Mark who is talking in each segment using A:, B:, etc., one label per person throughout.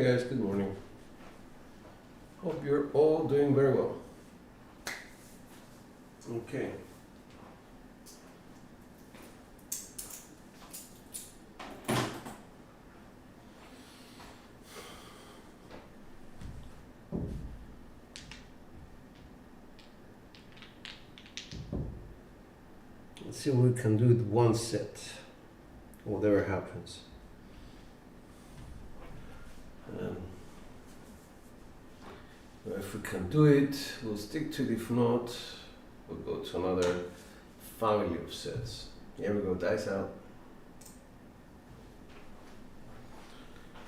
A: Hey guys, good morning. Hope you're all doing very well. Okay. Let's see what we can do with one set, whatever happens. If we can do it, we'll stick to it. If not, we'll go to another family of sets. Here we go, dice out.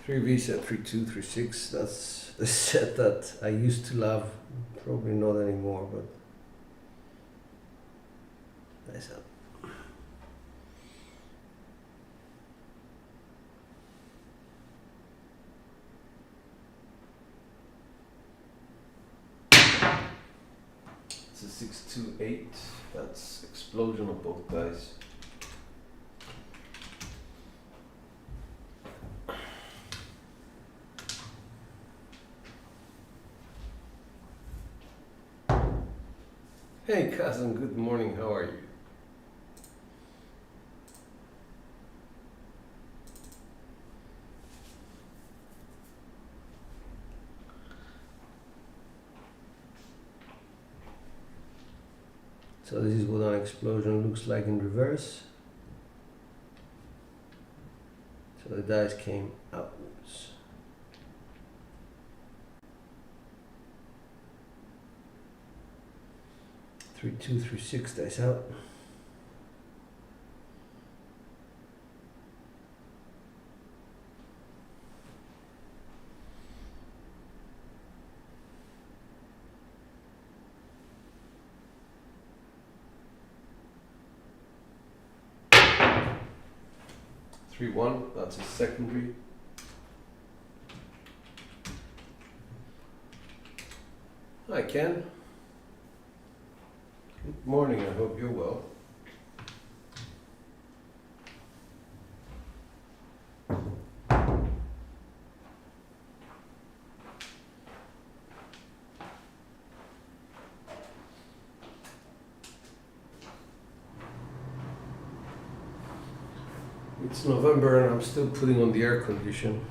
A: 3V set, 3-2, 3-6. That's the set that I used to love. Probably not anymore, but dice out. It's a 6-2-8. That's explosion of both dice. Hey cousin, good morning, how are you? So this is what an explosion looks like in reverse. So the dice came outwards. Three, 2, 3, 6 dice out. Three, 1, that's a secondary. Hi Ken. Good morning, I hope you're well. It's November and I'm still putting on the air condition.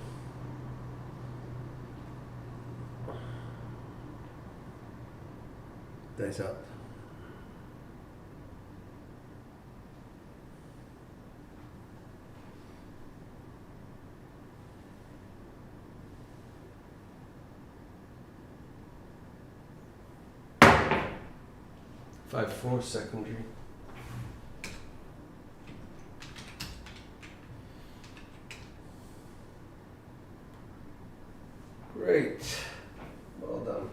A: Dice up. Five, 4 secondary. Great, well done.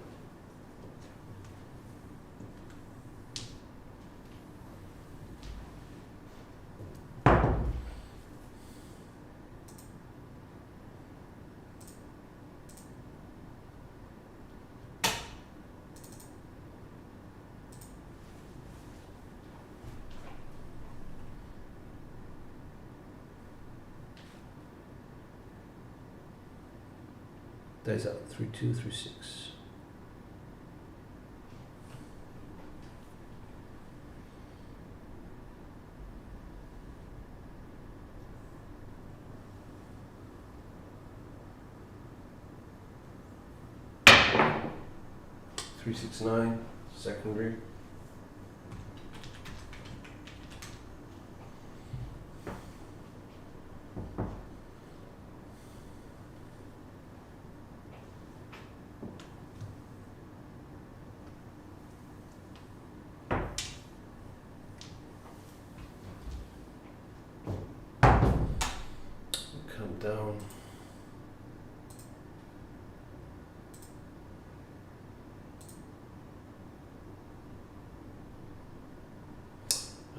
A: Dice out, 3, 2, 3, 6. Three, 6, 9, secondary. Come down.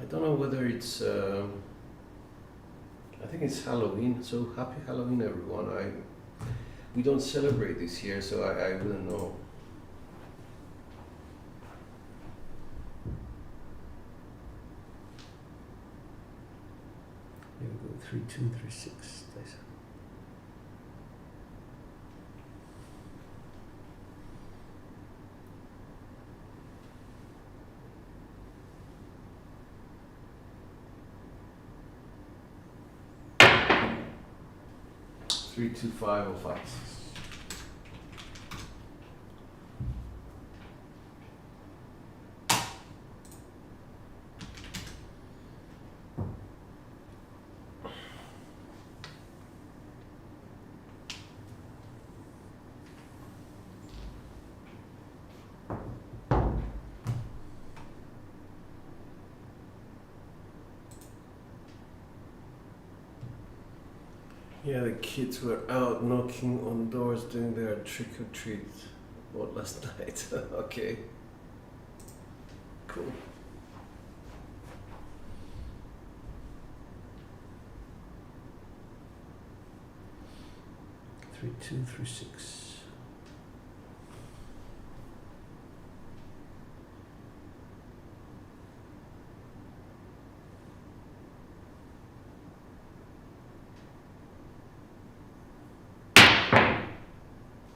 A: I don't know whether it's, I think it's Halloween, so happy Halloween everyone. We don't celebrate this year, so I wouldn't know. Here we go, 3, 2, 3, 6. Nice. 325056. Yeah, the kids were out knocking on doors doing their trick or treat. What last night? Okay. Cool. Three, 2, 3, 6.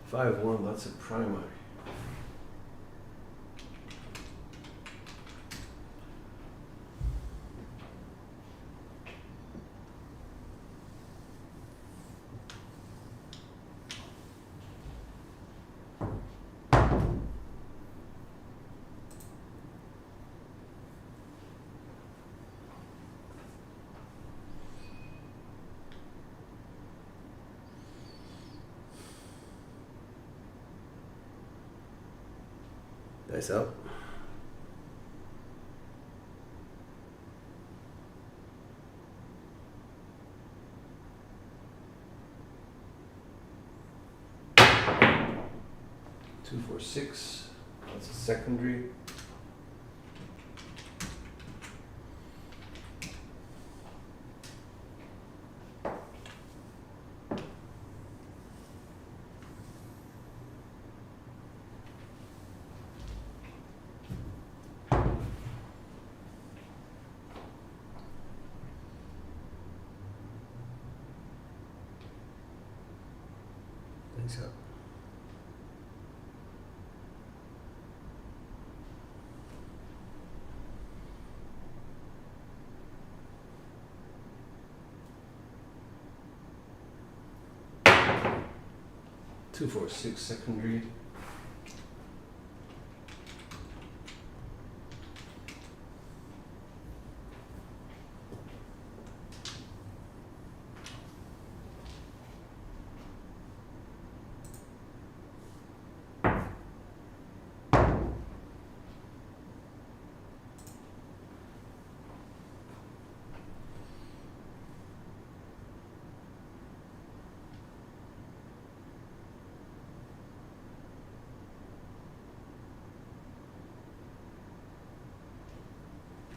A: Five, 1, that's a primary. Nice up. Two, 4, 6. That's a secondary. Nice up. Two, 4, 6 secondary.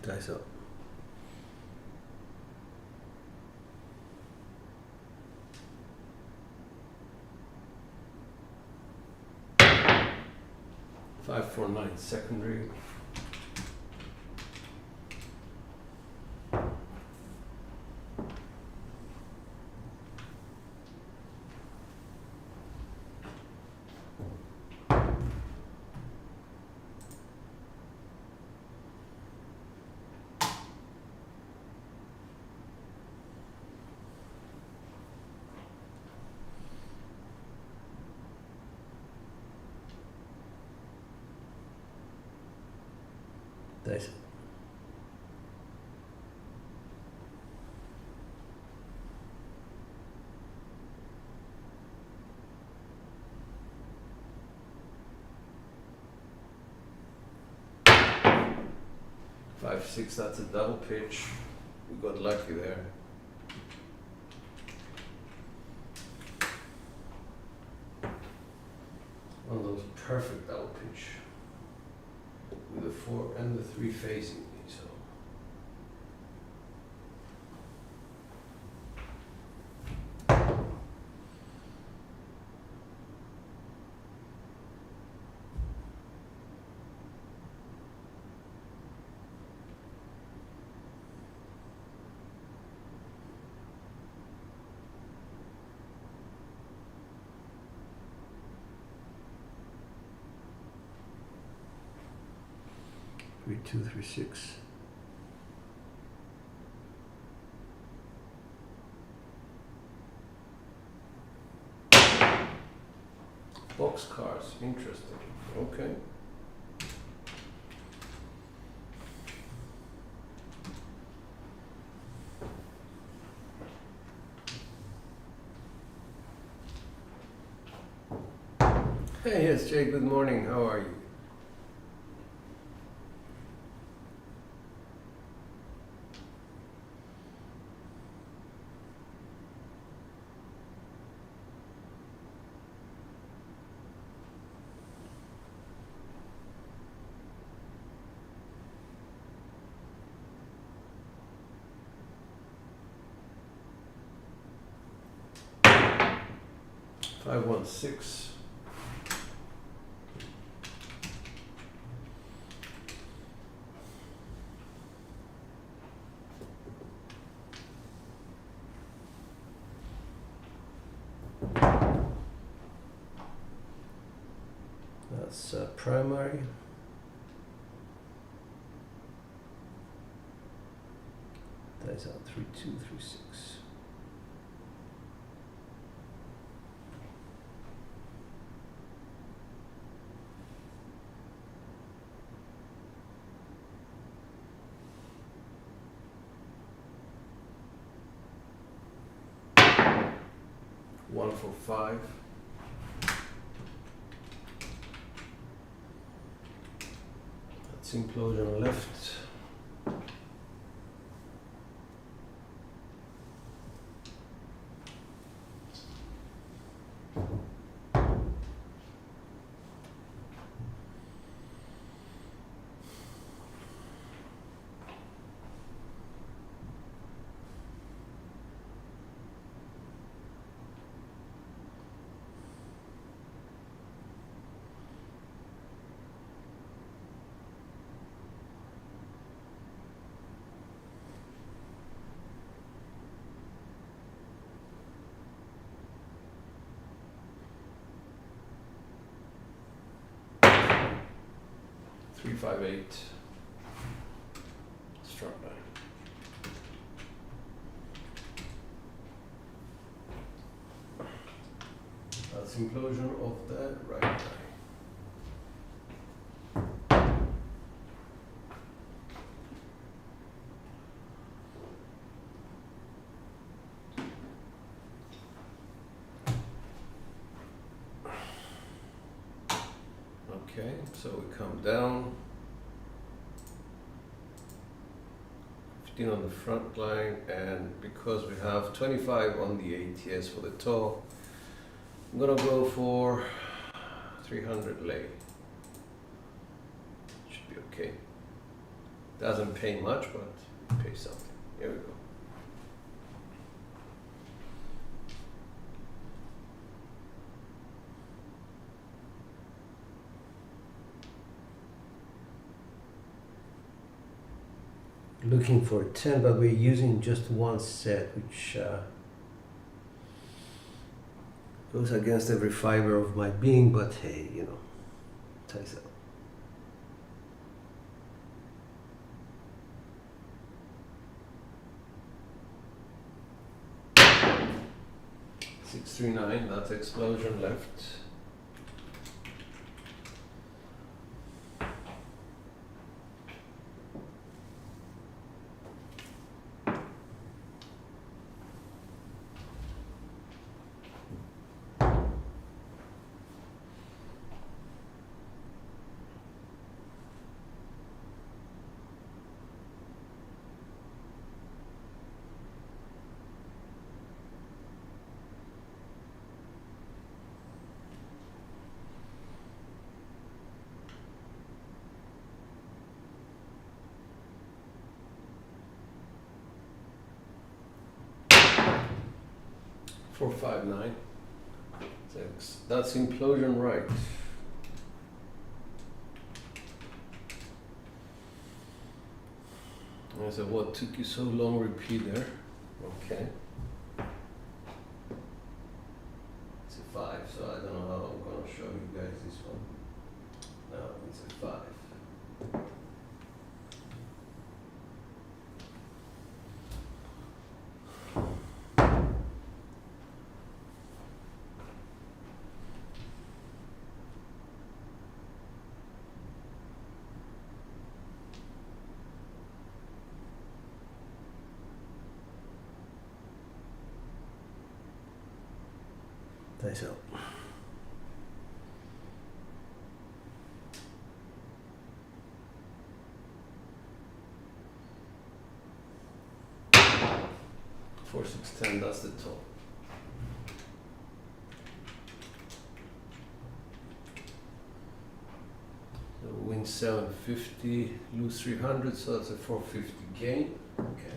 A: Dice up. Five, 4, 9 secondary. Dice. Five, 6, that's a double pitch. We got lucky there. One of those perfect double pitch. With the 4 and the 3 facing me, so. Three, 2, 3, 6. Boxcars, interesting. Okay. Hey, yes, Jay, good morning. How are you? Five, 1, 6. That's primary. That's out 3, 2, 3, 6. One for 5. That's implosion left. Three, 5, 8. Struck by. That's implosion of the right eye. Okay, so we come down. 15 on the front line, and because we have 25 on the ATS for the toe, I'm gonna go for 300 lay. Should be okay. Doesn't pay much, but it pays something. Here we go. Looking for 10, but we're using just one set, which goes against every fiber of my being, but hey, you know, ties up. Six, 3, 9, that's explosion left. Four, 5, 9. That's implosion right. I said, what took you so long? Repeat there. Okay. It's a 5, so I don't know how I'm gonna show you guys this one. No, it's a 5. Nice out. Four, 6, 10, that's the top. So win 750, lose 300, so that's a 450 gain. Okay.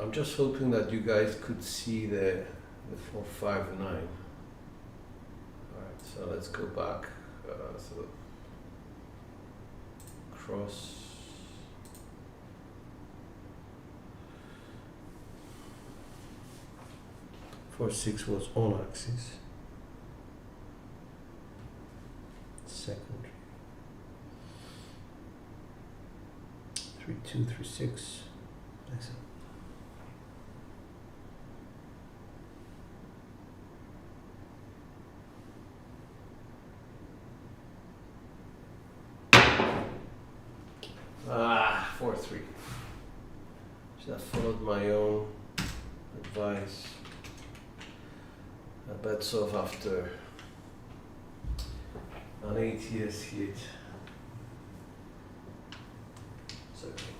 A: I'm just hoping that you guys could see the 4, 5, 9. All right, so let's go back. So cross. Four, 6 was on axis. Secondary. 3, 2, 3, 6. Nice. Ah, 4, 3. Should have followed my own advice. I bet off after an ATS hit. It's okay.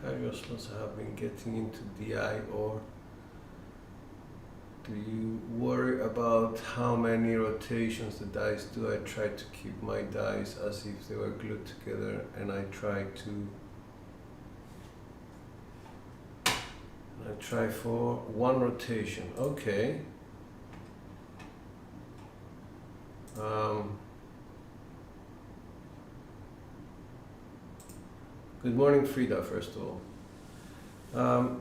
A: Carriers must have been getting into DI, or do you worry about how many rotations the dice do? I try to keep my dice as if they were glued together, and I try for one rotation. Okay. Good morning, Frida, first of all.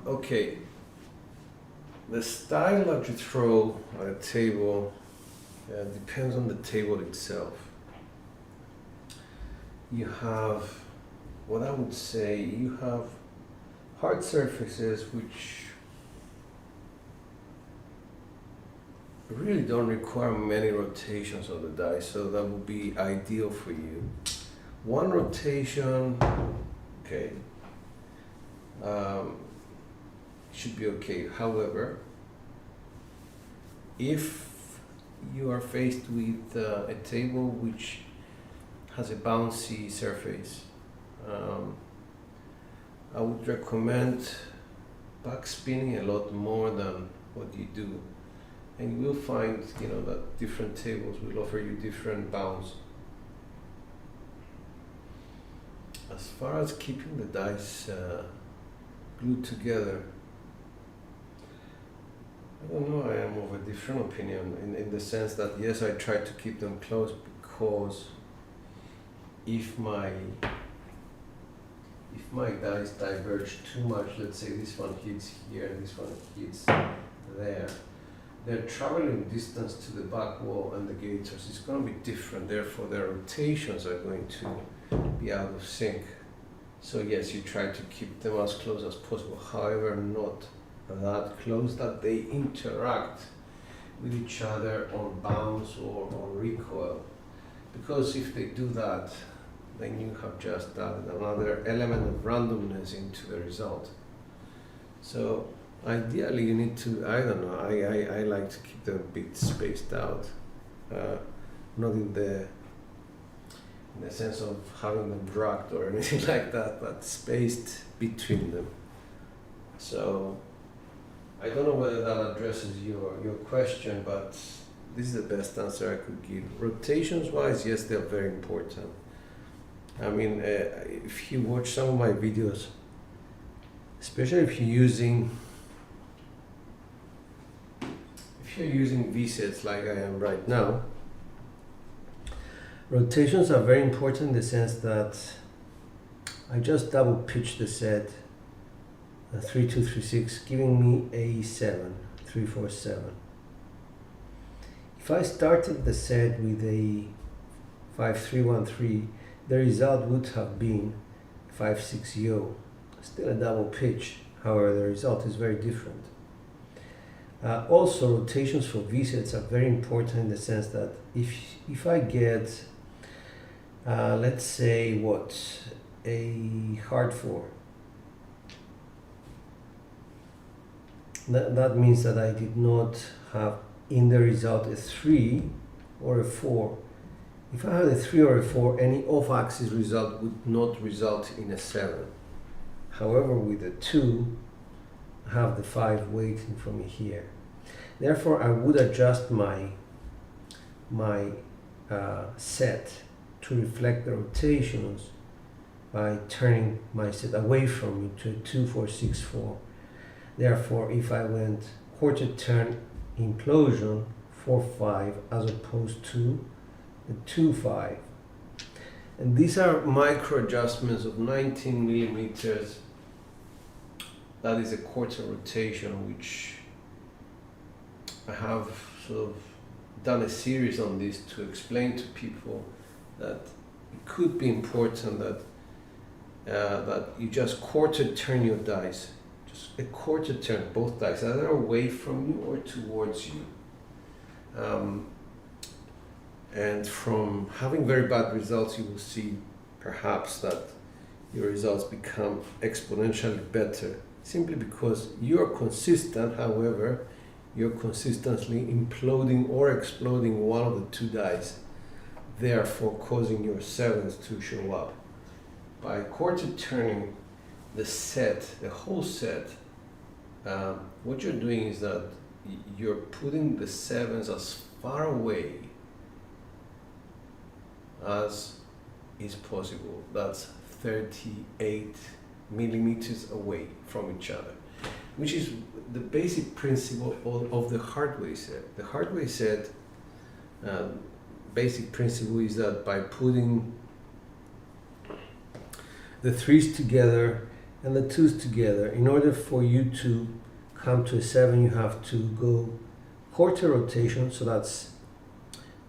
A: Okay. The style that you throw at a table depends on the table itself. You have, what I would say, you have hard surfaces which really don't require many rotations of the dice, so that would be ideal for you. One rotation, okay. Should be okay. However, if you are faced with a table which has a bouncy surface, I would recommend backspinning a lot more than what you do, and you will find, you know, that different tables will offer you different bounce. As far as keeping the dice glued together, I don't know, I am of a different opinion in the sense that yes, I try to keep them close, because if my dice diverge too much, let's say this one hits here and this one hits there, their traveling distance to the back wall and the gators is going to be different, therefore their rotations are going to be out of sync. So yes, you try to keep them as close as possible, however not that close that they interact with each other on bounce or on recoil, because if they do that, then you have just added another element of randomness into the result. So ideally you need to, I don't know, I like to keep them a bit spaced out, not in the sense of having them dragged or anything like that, but spaced between them. So I don't know whether that addresses your question, but this is the best answer I could give. Rotations wise, yes, they're very important. I mean, if you watch some of my videos, especially if you're using V-sets like I am right now, rotations are very important in the sense that I just double pitch the set 3, 2, 3, 6, giving me a 7, 3, 4, 7. If I started the set with a 5, 3, 1, 3, the result would have been 5, 6, yo. Still a double pitch, however the result is very different.
B: Also, rotations for V-sets are very important in the sense that if I get, let's say, a hard 4, that means that I did not have in the result a 3 or a 4. If I had a 3 or a 4, any off-axis result would not result in a 7. However, with a 2, I have the 5 waiting for me here. Therefore, I would adjust my set to reflect the rotations by turning my set away from me to a 2, 4, 6, 4. Therefore, if I went quarter turn implosion 4, 5 as opposed to a 2, 5. And these are micro adjustments of 19 millimeters. That is a quarter rotation, which I have sort of done a series on this to explain to people that it could be important that that you just quarter turn your dice, just a quarter turn both dice, either away from you or towards you. And from having very bad results, you will see perhaps that your results become exponentially better simply because you are consistent. However, you're consistently imploding or exploding one of the two dice, therefore causing your 7s to show up. By quarter turning the set, the whole set, what you're doing is that you're putting the 7s as far away as is possible. That's 38 millimeters away from each other, which is the basic principle of the hardware set. The hardware set basic principle is that by putting the 3s together and the 2s together, in order for you to come to a 7, you have to go quarter rotation, so that's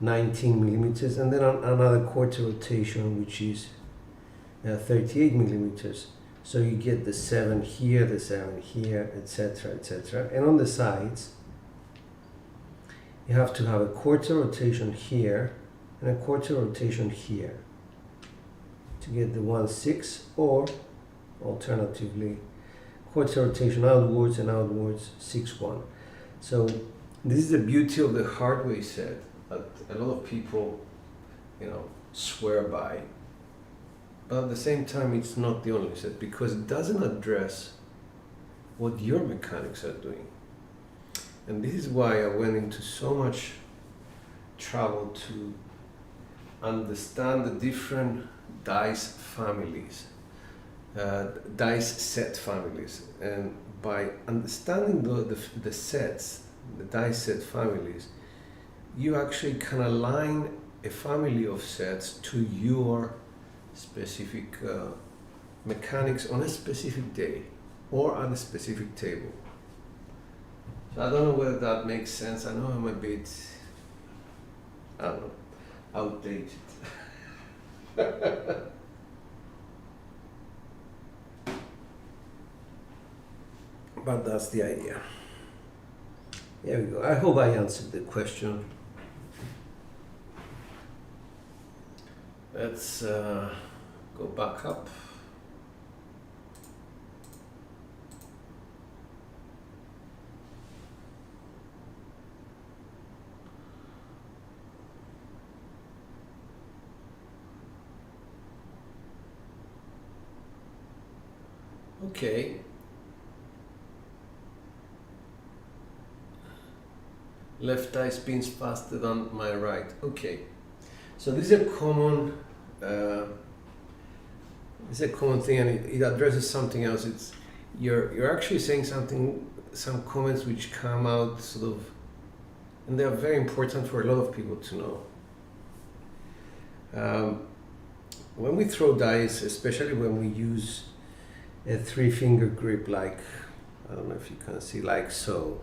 B: 19 millimeters, and then another quarter rotation, which is 38 millimeters. So you get the 7 here, the 7 here, etc., etc. And on the sides, you have to have a quarter rotation here and a quarter rotation here to get the 1, 6, or alternatively, quarter rotation outwards and outwards 6, 1. So this is the beauty of the hardware set that a lot of people, swear by. But at the same time, it's not the only set because it doesn't address what your mechanics are doing. And this is why I went into so much trouble to understand the different dice families, dice set families. And by understanding the sets, the dice set families, you actually can align a family of sets to your specific mechanics on a specific day or on a specific table. So I don't know whether that makes sense. I know I'm a bit, outdated. But that's the idea. There we go. I hope I answered the question. Let's go back up. Okay. Left eye spins faster than my right. Okay. So this is a common thing, and it addresses something else. It's you're actually saying some comments which come out sort of, and they are very important for a lot of people to know. When we throw dice, especially when we use a 3-finger grip, like, I don't know if you can see, like so.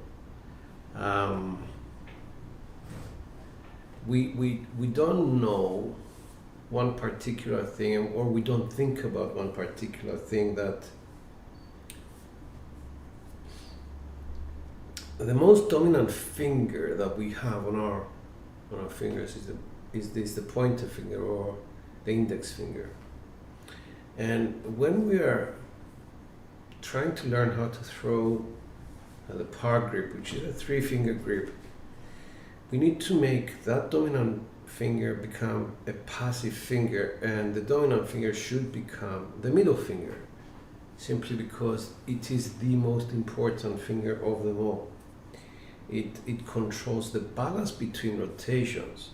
B: We don't know one particular thing, or we don't think about one particular thing that
A: the most dominant finger that we have on our fingers is the pointer finger or the index finger. And when we are trying to learn how to throw the power grip, which is a 3-finger grip, we need to make that dominant finger become a passive finger, and the dominant finger should become the middle finger, simply because it is the most important finger of them all. It controls the balance between rotations,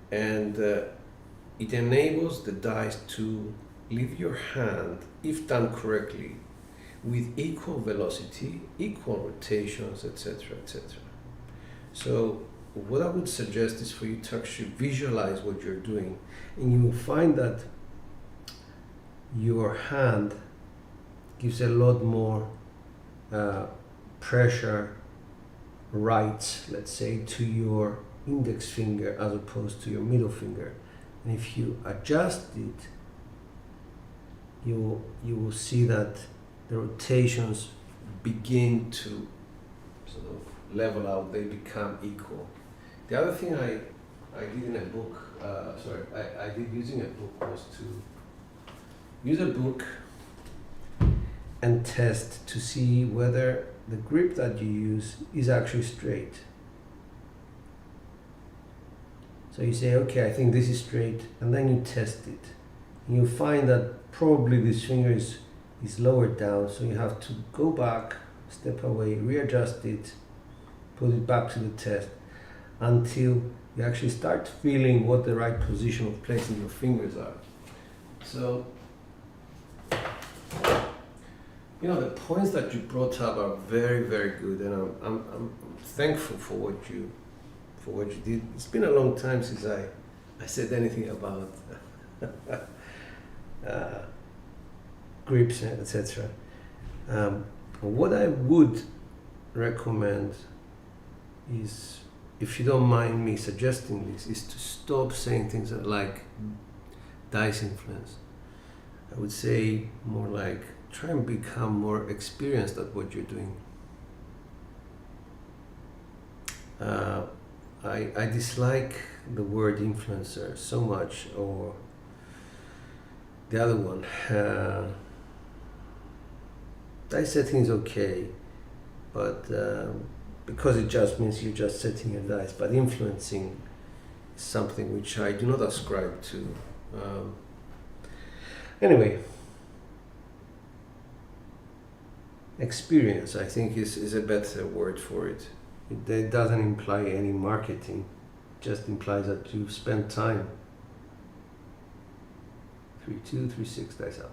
A: and it enables the dice to leave your hand, if done correctly, with equal velocity, equal rotations, etc., etc. So what I would suggest is for you to actually visualize what you're doing, and you will find that your hand gives a lot more pressure right, let's say, to your index finger as opposed to your middle finger. And if you adjust it, you will see that the rotations begin to sort of level out, they become equal. The other thing I did in a book, I did using a book, was to use a book and test to see whether the grip that you use is actually straight. So you say, okay, I think this is straight, and then you test it. And you find that probably this finger is lower down, so you have to go back, step away, readjust it, put it back to the test, until you actually start feeling what the right position of placing your fingers are. So, you know, the points that you brought up are very, very good, and I'm thankful for what you did. It's been a long time since I said anything about grips, etc. What I would recommend is, if you don't mind me suggesting this, is to stop saying things like dice influence. I would say more like, try and become more experienced at what you're doing. I dislike the word influencer so much, or the other one. Dice setting is okay, but because it just means you're just setting your dice, but influencing is something which I do not ascribe to. Anyway, experience, I think, is a better word for it. It doesn't imply any marketing, it just implies that you've spent time. 3-2, 3-6, dice up.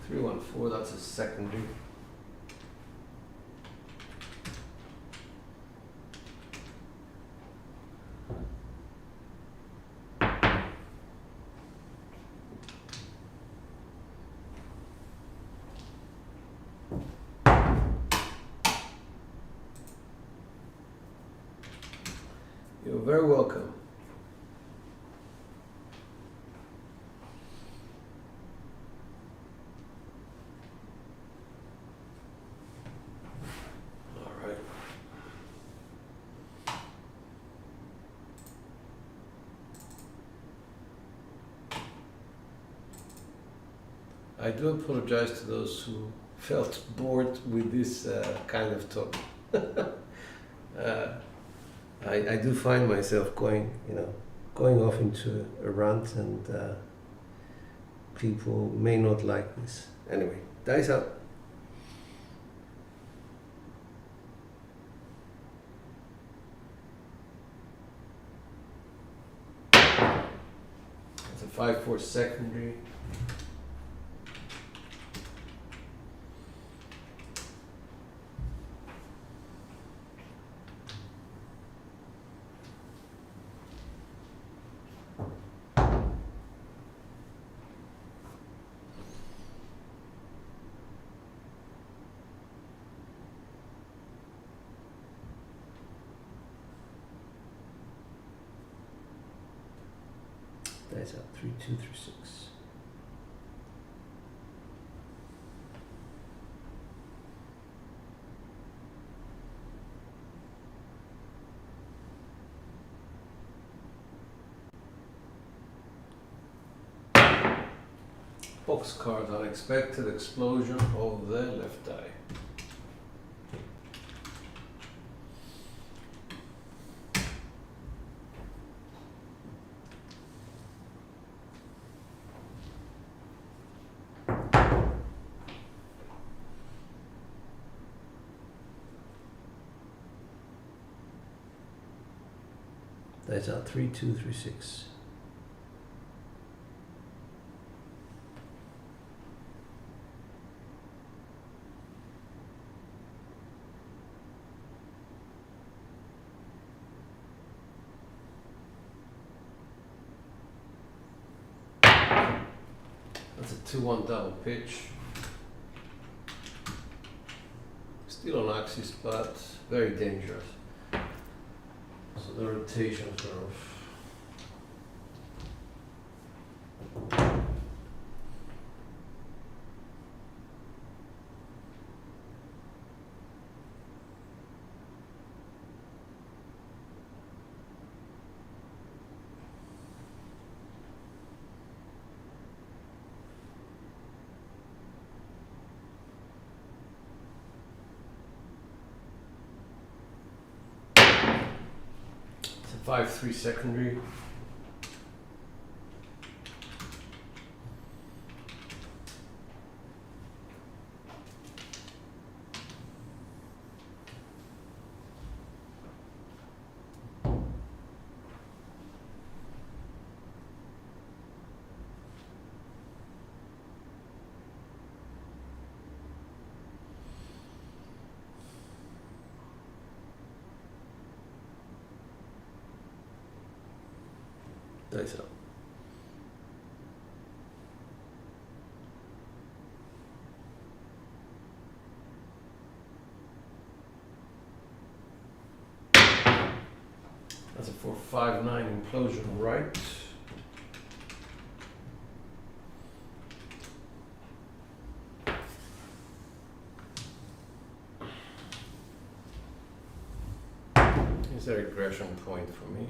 A: 3-1-4, that's a secondary. You're very welcome. All right. I do apologize to those who felt bored with this kind of talk. I do find myself going off into a rant, and people may not like this. Anyway, dice up. It's a 5-4 secondary. Dice up, 3-2, 3-6. box card, unexpected explosion of the left die.
B: That's out 3, 2, 3, 6.
A: That's a 2-1 double pitch. Still on axis, but very dangerous. So the rotations are off. It's a 5-3 secondary. Dice up. That's a 4-5-9 implosion right. Is there a aggression point for me?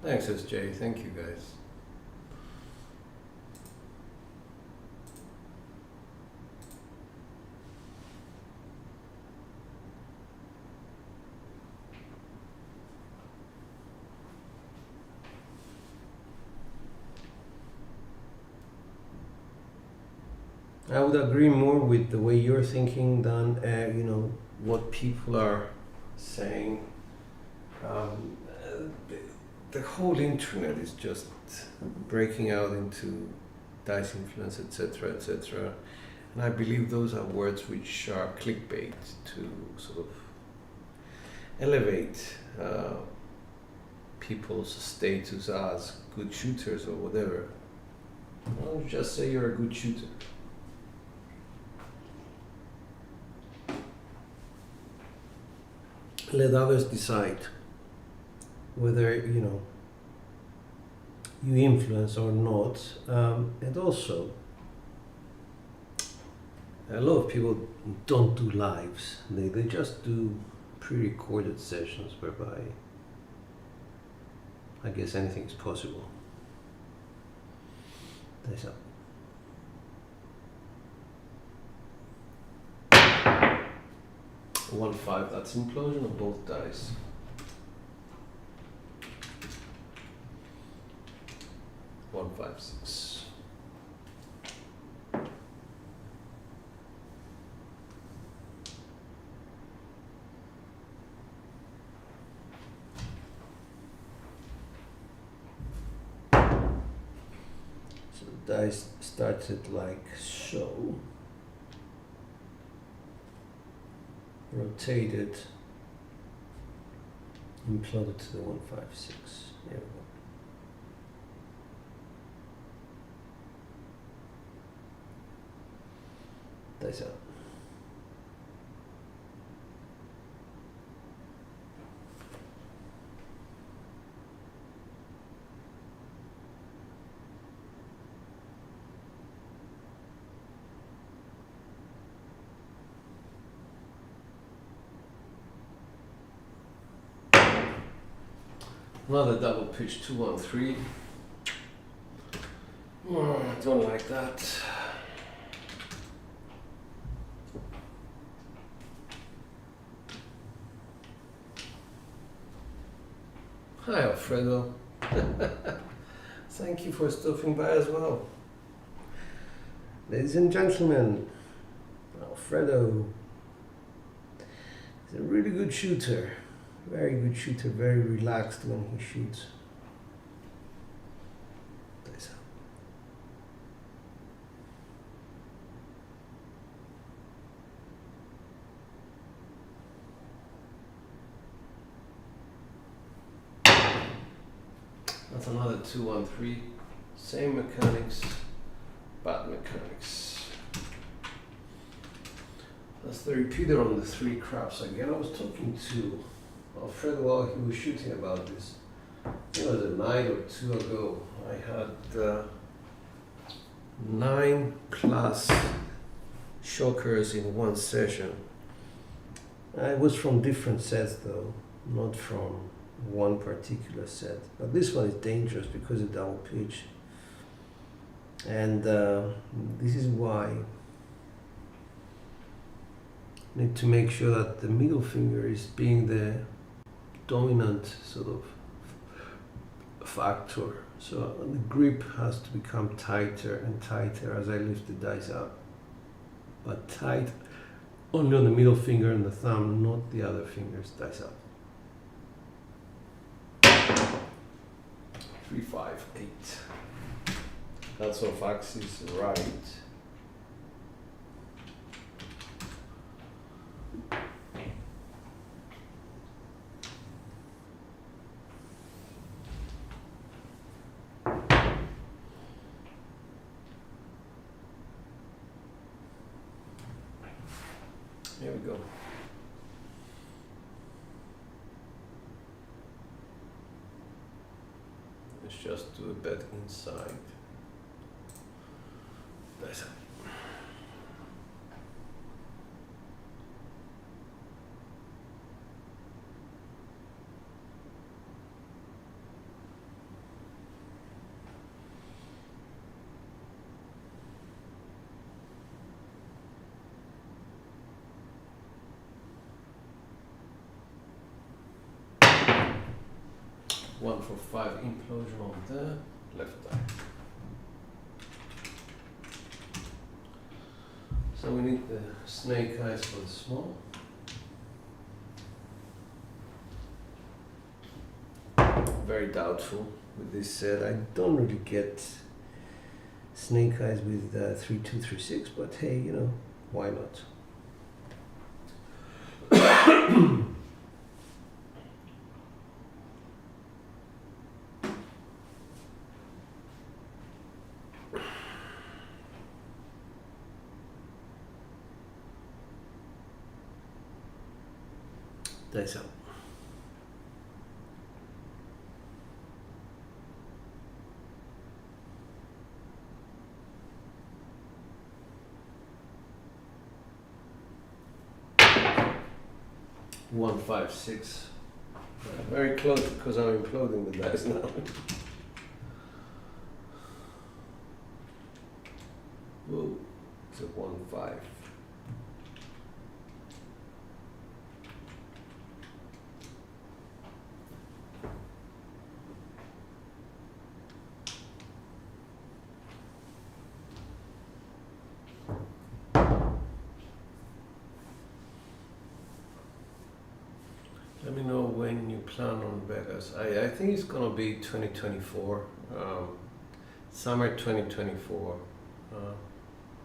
A: Thanks, SJ. Thank you, guys.
B: I would agree more with the way you're thinking than you know, what people are saying. The whole internet is just breaking out into dice influence, etc., etc. And I believe those are words which are clickbait to sort of elevate people's status as good shooters or whatever. Well, just say you're a good shooter. Let others decide whether, you know, you influence or not. And also, a lot of people don't do lives. They just do pre-recorded sessions whereby I guess anything is possible. Dice up.
A: One 5, that's implosion of both dice. One 5-6.
B: So the dice started like so. Rotated, imploded to the 156. There we go. Dice out.
A: Another double pitch 213. Oh, I don't like that. Hi Alfredo. Thank you for stopping by as well.
B: Ladies and gentlemen, Alfredo is a really good shooter. Very good shooter, very relaxed when he shoots. Nice.
A: That's another 213. Same mechanics, bad mechanics. That's the repeater on the 3 craps again. I was talking to Alfredo while he was shooting about this. It was a night or two ago. I had 9 class shockers in one session.
B: It was from different sets though, not from one particular set. But this one is dangerous because of double pitch. And this is why you need to make sure that the middle finger is being the dominant sort of factor. So the grip has to become tighter and tighter as I lift the dice up. But tight only on the middle finger and the thumb, not the other fingers, dice up.
A: 358. That's off axis right. Here we go. Let's just do a bet inside. That's it. One for 5 implosion on the left eye. So we need the snake eyes for the small. Very doubtful with this set.
B: I don't really get snake eyes with 3236, but hey, you know, why not? Dice up.
A: One, 5, 6. Very close because I'm imploding the dice now. Whoa, it's a 1, 5. Let me know when you plan on Vegas. I think it's gonna be 2024, summer 2024,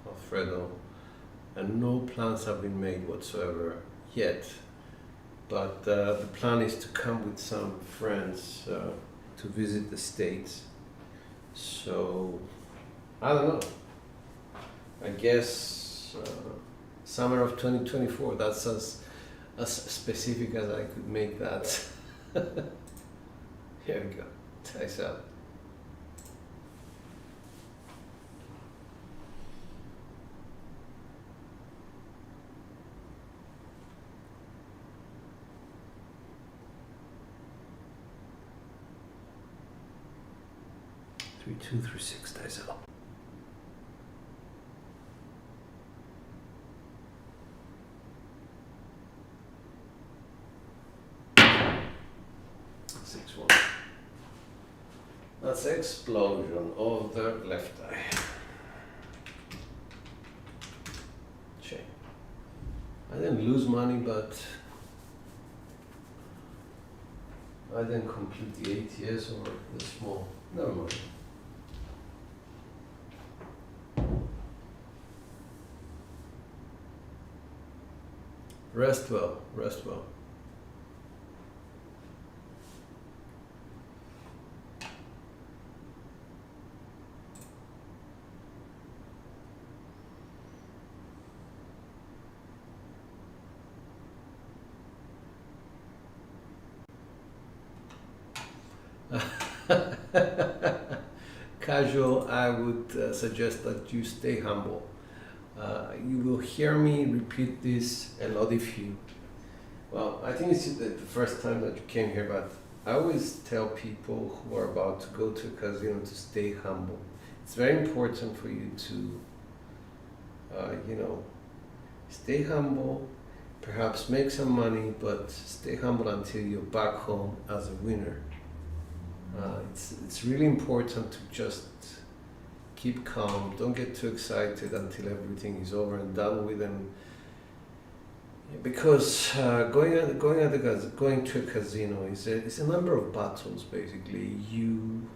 A: Alfredo, and no plans have been made whatsoever yet. But the plan is to come with some friends to visit the States. So I don't know. I guess summer of 2024. That's as specific as I could make that. Here we go. Dice up.
B: 3236 dice out.
A: That's explosion of the left eye. Shame. I didn't lose money, but I didn't complete the ATS or the small. Never mind. Rest well, rest well. Casual, I would suggest that you stay humble. You will hear me repeat this a lot if you, well, I think it's the first time that you came here, but I always tell people who are about to go to a casino to stay humble. It's very important for you to, stay humble, perhaps make some money, but stay humble until you're back home as a winner. It's really important to just keep calm. Don't get too excited until everything is over and done with. And because going to a casino is a number of battles. Basically, you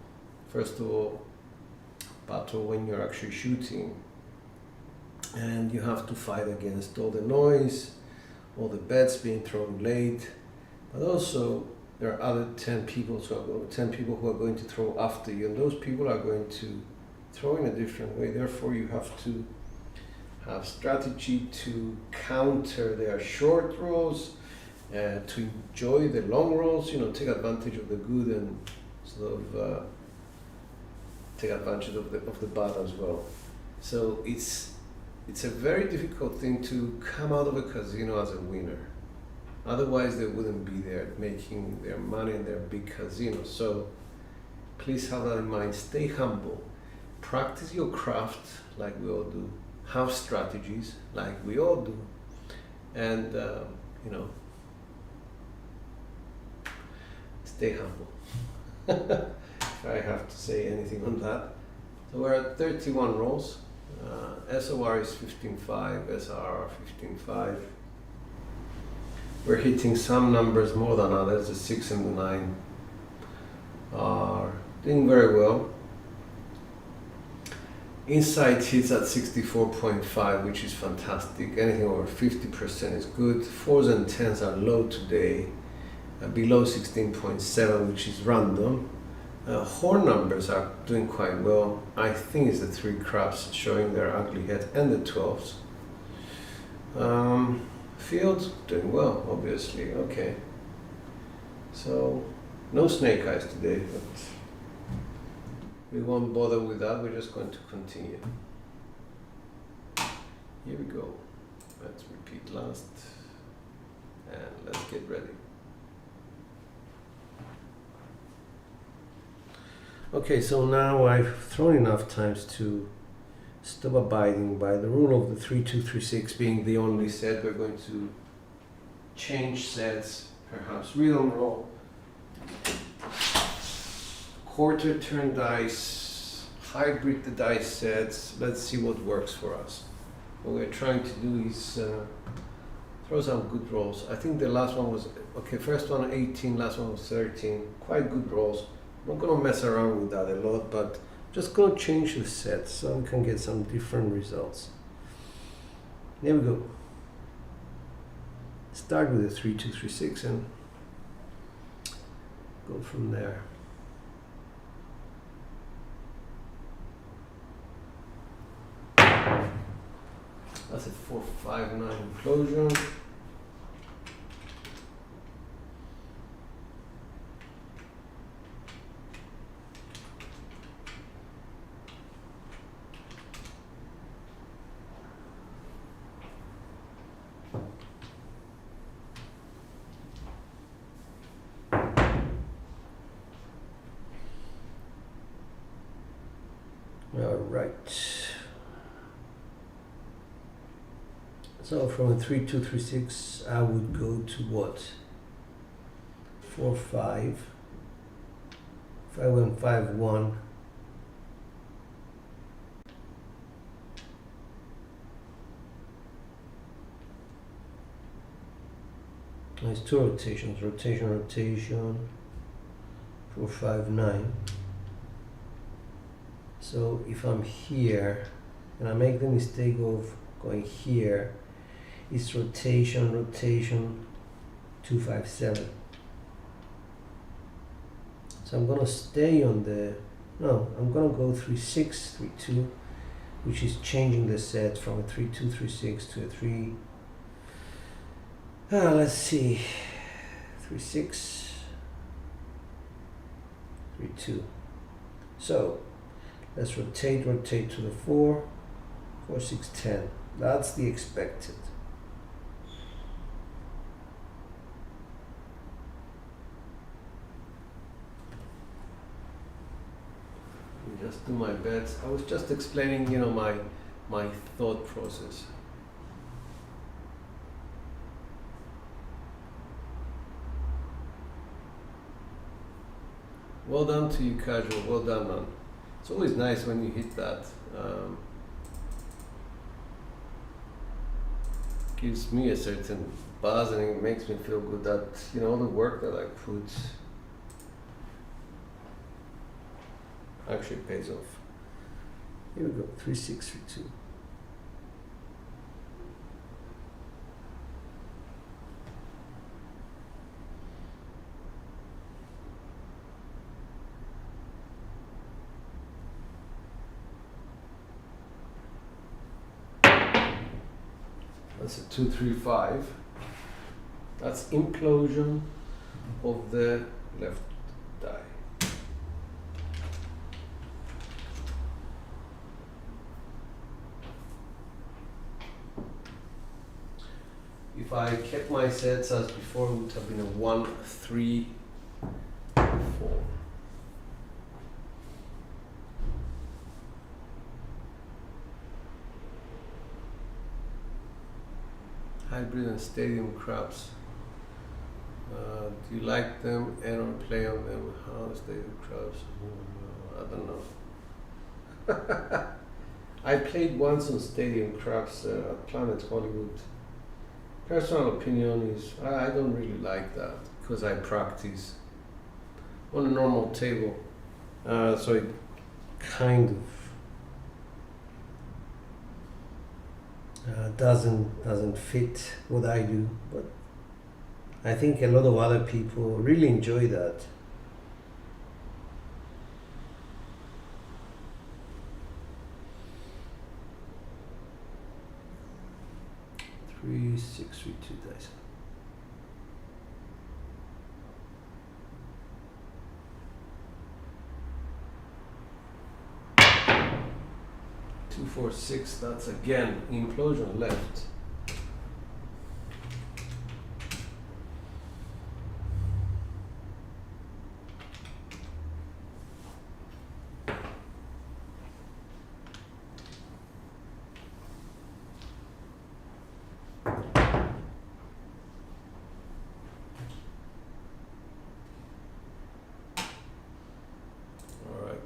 A: first of all battle when you're actually shooting, and you have to fight against all the noise, all the bets being thrown late, but also there are other 10 people who are going to throw after you, and those people are going to throw in a different way. Therefore, you have to have strategy to counter their short rolls, to enjoy the long rolls. Take advantage of the good and sort of take advantage of the bad as well. So it's a very difficult thing to come out of a casino as a winner. Otherwise, they wouldn't be there making their money in their big casinos. So please have that in mind. Stay humble. Practice your craft like we all do. Have strategies like we all do. And, stay humble. If I have to say anything on that. So we're at 31 rolls. SOR is 15.5, SRR 15.5. We're hitting some numbers more than others. The 6 and the 9 are doing very well. Inside hits at 64.5, which is fantastic. Anything over 50% is good. 4s and 10s are low today, below 16.7, which is random. Horn numbers are doing quite well. I think it's the 3 craps showing their ugly head, and the 12s. Field doing well, obviously. Okay. So no snake eyes today, but we won't bother with that. We're just going to continue. Here we go. Let's repeat last, and let's get ready.
B: Okay, so now I've thrown enough times to stop abiding by the rule of the 3-2-3-6 being the only set. We're going to change sets, perhaps rhythm roll, quarter turn dice, hybrid the dice sets. Let's see what works for us. What we're trying to do is throw some good rolls. I think the last one was, okay, first one 18, last one was 13. Quite good rolls. I'm not going to mess around with that a lot, but just going to change the sets so we can get some different results. There we go. Start with a 3-2-3-6 and go from there.
A: That's a 4-5-9 implosion.
B: So from a 3236, I would go to what? 4-5. If I went 5-1, there's two rotations, rotation, 4-5-9. So if I'm here and I make the mistake of going here, it's rotation, 2-5-7. So I'm gonna stay on the, no, I'm gonna go 3-6, 3-2, which is changing the set from a 3-2, 3-6 to a 3. Let's see, 3-6, 3-2. So let's rotate to the 4, 4-6-10. That's the expected.
A: Just do my bets. I was just explaining, you know, my thought process. Well done to you, Casual. Well done, man. It's always nice when you hit that. Gives me a certain buzz, and it makes me feel good that, you know, the work that I put actually pays off.
B: Here we go, 3-6, 3-2.
A: That's a 2-3-5. That's implosion of the left die. If I kept my sets as before, it would have been a 1-3-4. Hybrid and stadium craps. Do you like them and or play on them? How the stadium craps? I don't know. I played once on stadium craps at Planet Hollywood. Personal opinion is I don't really like that because I practice on a normal table, so it kind of doesn't fit what I do, but I think a lot of other people really enjoy that. Three, 6, 3, 2 dice. Two, 4, 6. That's again implosion left.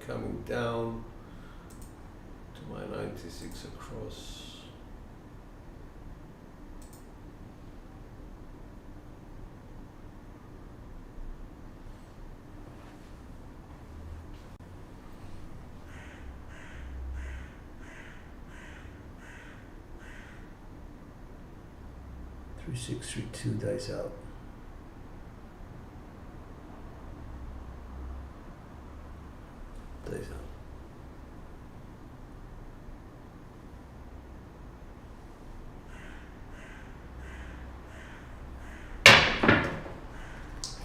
A: Coming down to my 96 across. Three, 6, 3, 2 dice out. Dice out.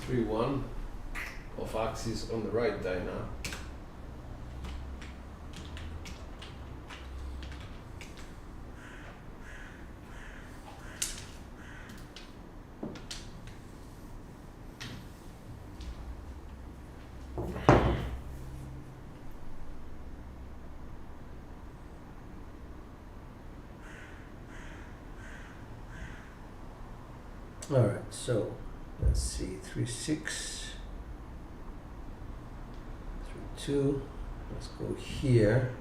A: Three, 1 off axis on the right die now.
B: All right, so let's see, 3 6, 3 2. Let's go here.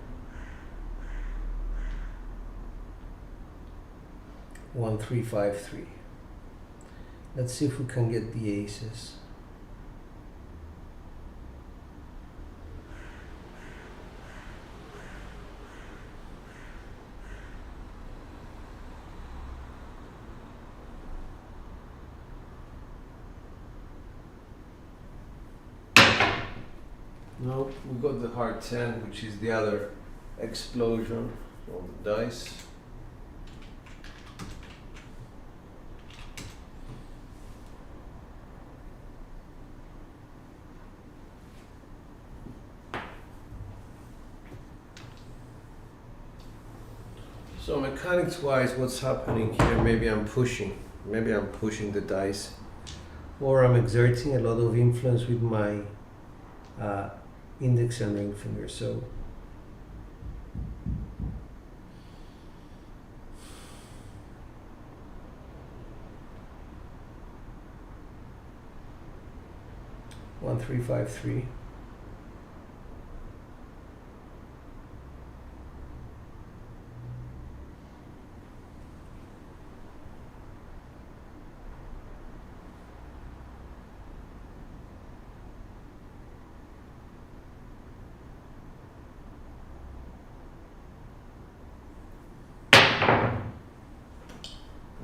B: 1 3 5 3. Let's see if we can get the aces.
A: No, we got the hard 10, which is the other explosion of the dice. So mechanics wise, what's happening here? Maybe I'm pushing the dice.
B: Or I'm exerting a lot of influence with my index and ring finger. So one, 3, 5, 3.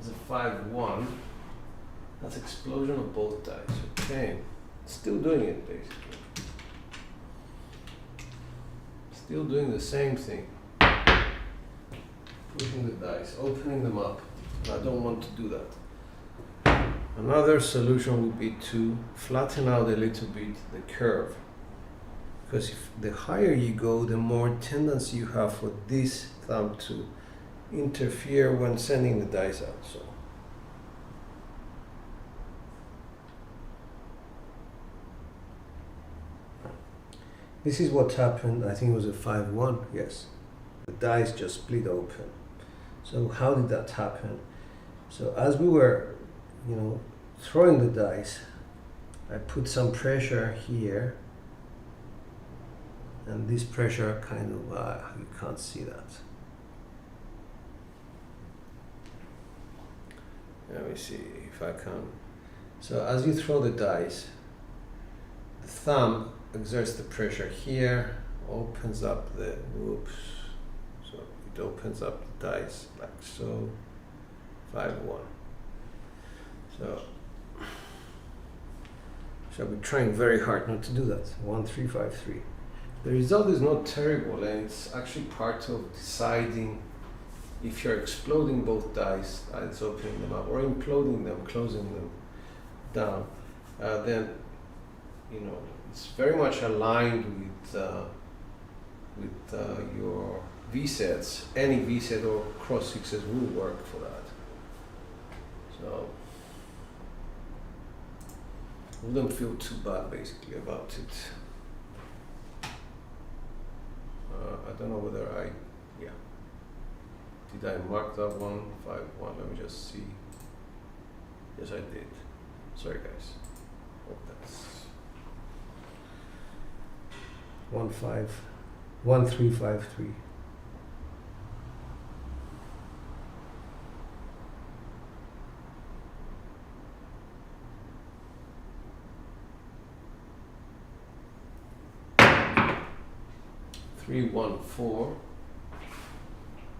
A: There's a 5-1. That's explosion of both dice. Okay. Still doing it basically. Still doing the same thing. Pushing the dice, opening them up. I don't want to do that. Another solution would be to flatten out a little bit the curve. Because if the higher you go, the more tendency you have for this thumb to interfere when sending the dice out. So
B: this is what happened. I think it was a 5-1. Yes, the dice just split open. So how did that happen? So as we were, throwing the dice, I put some pressure here, and this pressure kind of you can't see that.
A: let me see if I can. So as you throw the dice, the thumb exerts the pressure here, opens up the, whoops, so it opens up the dice like so, 5-1. So we're trying very hard not to do that.
B: 1 3 5 3.
A: The result is not terrible, and it's actually part of deciding if you're exploding both dice, it's opening them up, or imploding them, closing them down. Then it's very much aligned with your V sets. Any V set or cross sixes will work for that. So wouldn't feel too bad basically about it. I don't know whether did I mark that one? 5-1, let me just see. Yes, I did. Sorry guys. Hope that's
B: 1 5 1 3 5 3.
A: Three, 1, 4.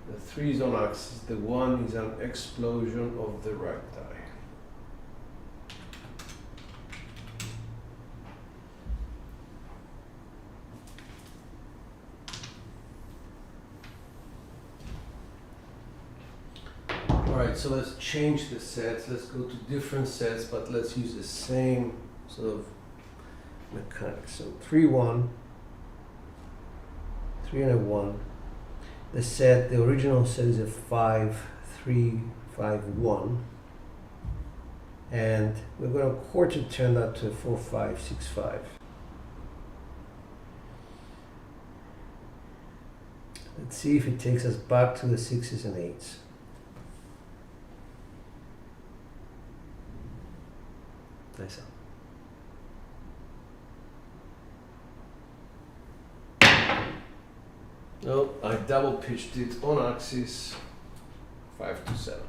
A: The 3 is on axis, the 1 is an explosion of the right die. Alright, so let's change the sets, let's go to different sets, but let's use the same sort of mechanics.
B: So 3 1, 3 and a 1. The original set is a 5 3 5 1, and we're going to quarter turn that to a 4 5 6 5. Let's see if it takes us back to the 6s and 8s. That's it.
A: No, I double pitched it on axis 5 to 7.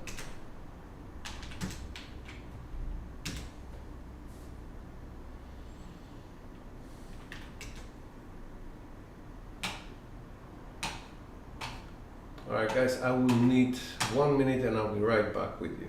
A: Alright guys, I will need 1 minute and I'll be right back with you.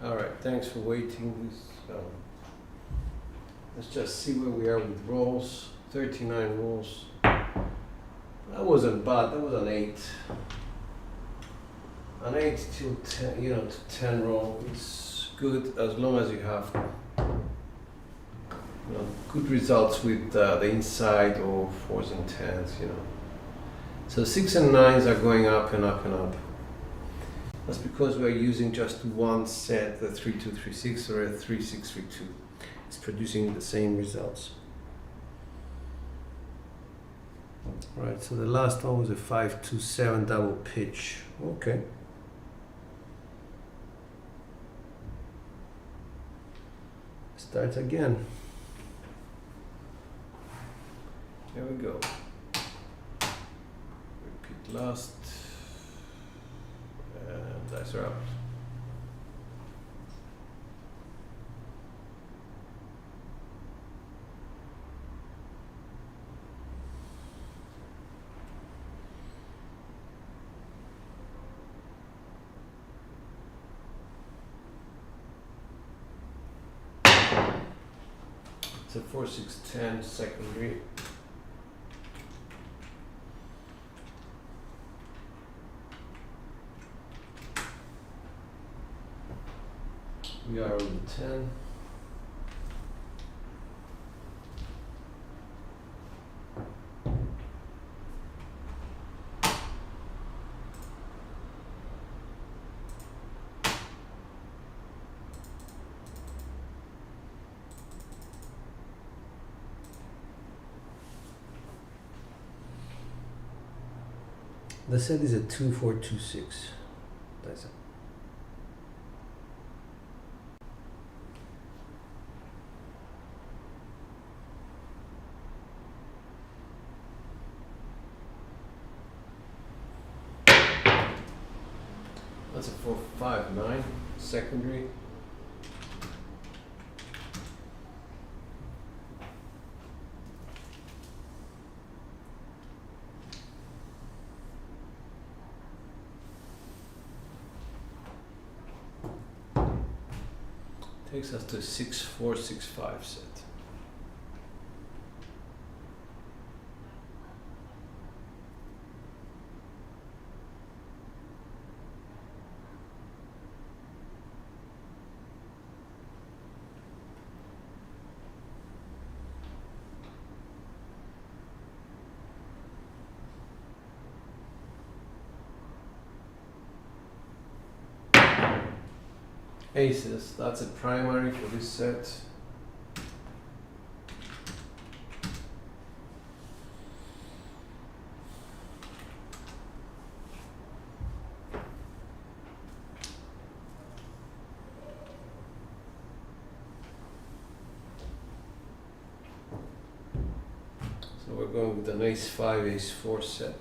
A: Alright, thanks for waiting. Let's just see where we are with rolls. 39 rolls. That wasn't bad, that was an 8. An 8 to 10, to 10 roll. It's good as long as you have good results with the inside or 4s and 10s, So 6 and 9s are going up and up and up. That's because we're using just one set, the 3236 or a 3632. It's producing the same results. Right, so the last one was a 527 double pitch. Okay. Start again. Here we go. Repeat last. And dice are out. It's a 4-6-10 secondary. We are on the 10. The set is a 2-4-2-6. That's it. That's a 459 secondary. Takes us to 6465 set. Aces, that's a primary for this set. So we're going with an ace 5, ace 4 set.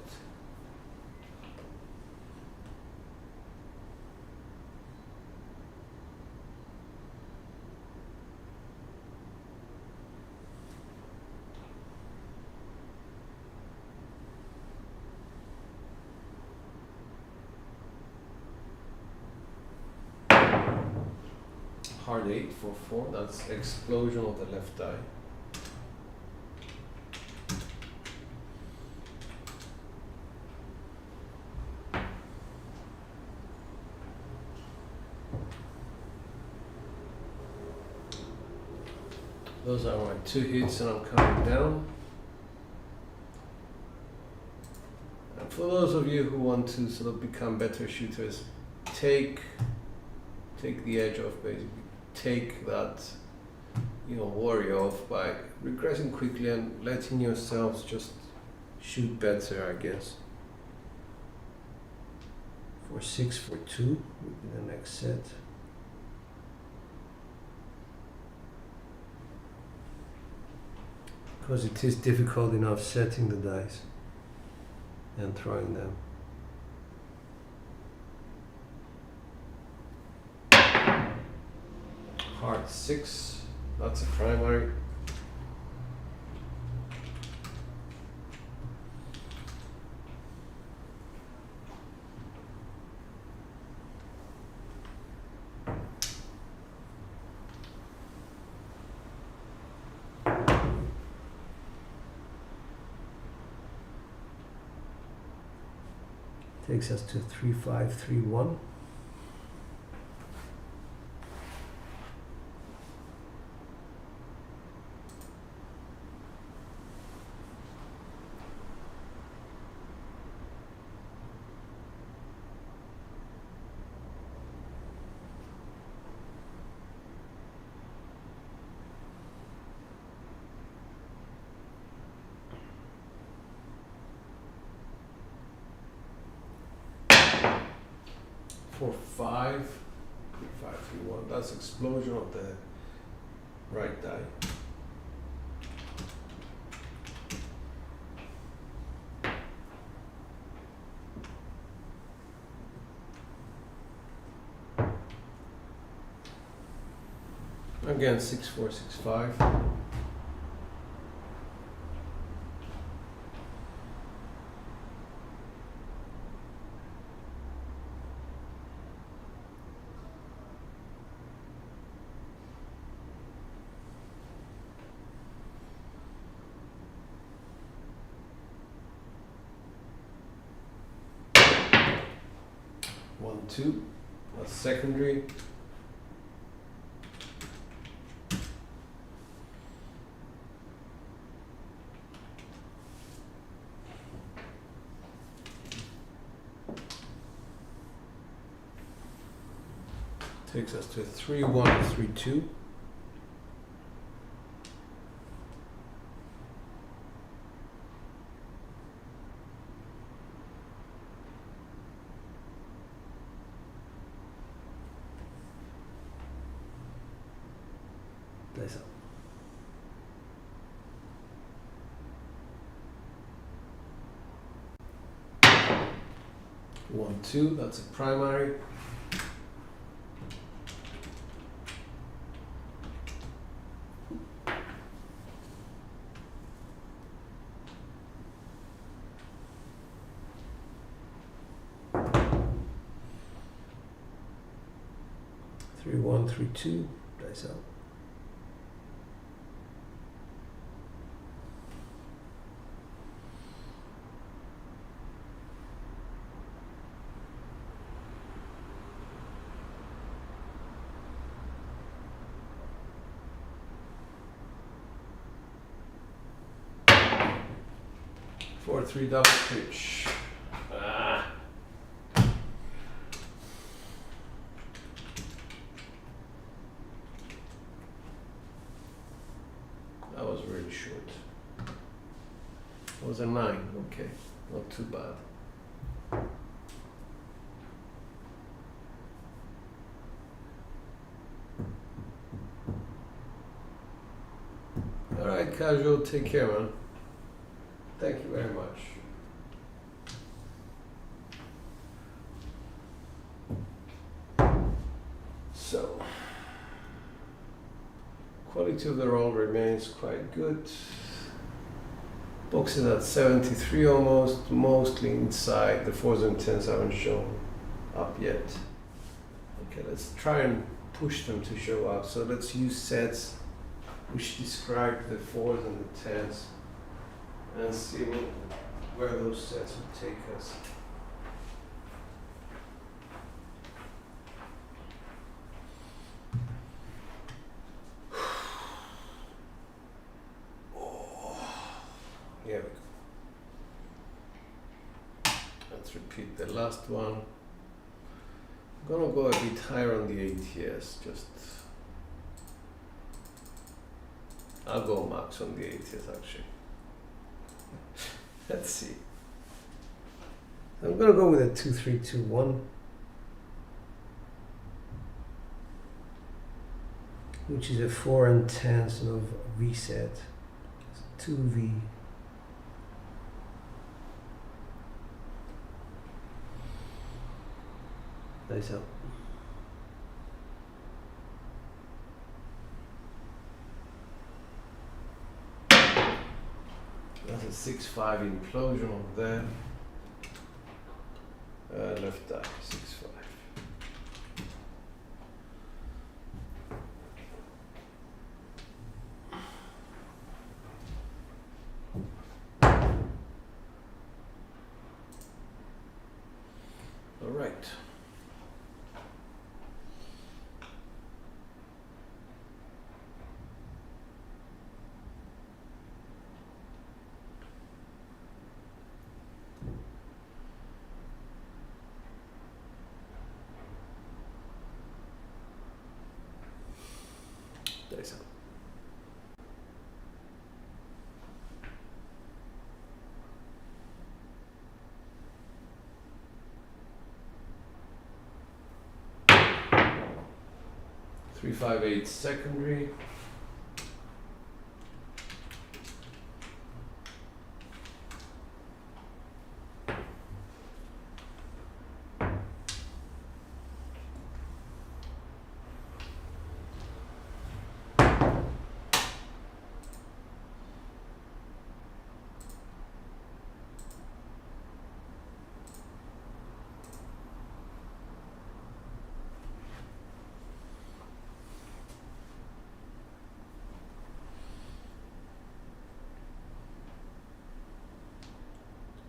A: Hard 8 for 4, that's explosion of the left die. Those are my 2 hits and I'm coming down. And for those of you who want to sort of become better shooters, take the edge off basically. Take that, worry off by regressing quickly and letting yourselves just shoot better, I guess.
B: 4-6, 4-2 would be the next set. Because it is difficult enough setting the dice and throwing them.
A: Hard 6, that's a primary.
B: Takes us to 3-5-3-1.
A: For 5, 3-5-3-1. That's explosion of the right die. Again, 6-4-6-5. One, two, that's secondary. Takes us to 3-1-3-2.
B: Dice up.
A: 1, 2, that's a primary.
B: Three, 1, 3, 2, dice out.
A: Four, 3 double pitch. Ah. That was really short. It was a 9, okay, not too bad. Alright, casual, take care, man. Thank you very much. So, quality of the roll remains quite good. Boxes at 73 almost, mostly inside. The 4s and 10s haven't shown up yet. Okay, let's try and push them to show up. So let's use sets which describe the 4s and the 10s and see where those sets would take us. Here we go. Let's repeat the last one. I'm gonna go a bit higher on the ATS, I'll go max on the ATS actually. Let's see.
B: I'm gonna go with a 2, 3, 2, 1, which is a 4 and 10 sort of reset. 2V. Nice out.
A: That's a 6-5 implosion over there. Left eye, 6-5. All right. Dice out. Three, 5, 8 secondary.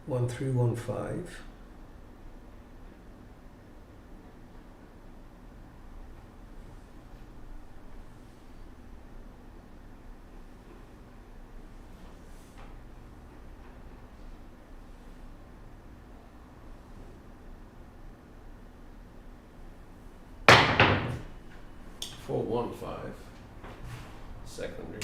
B: One, 3, 1, 5.
A: Four, 1, 5 secondary.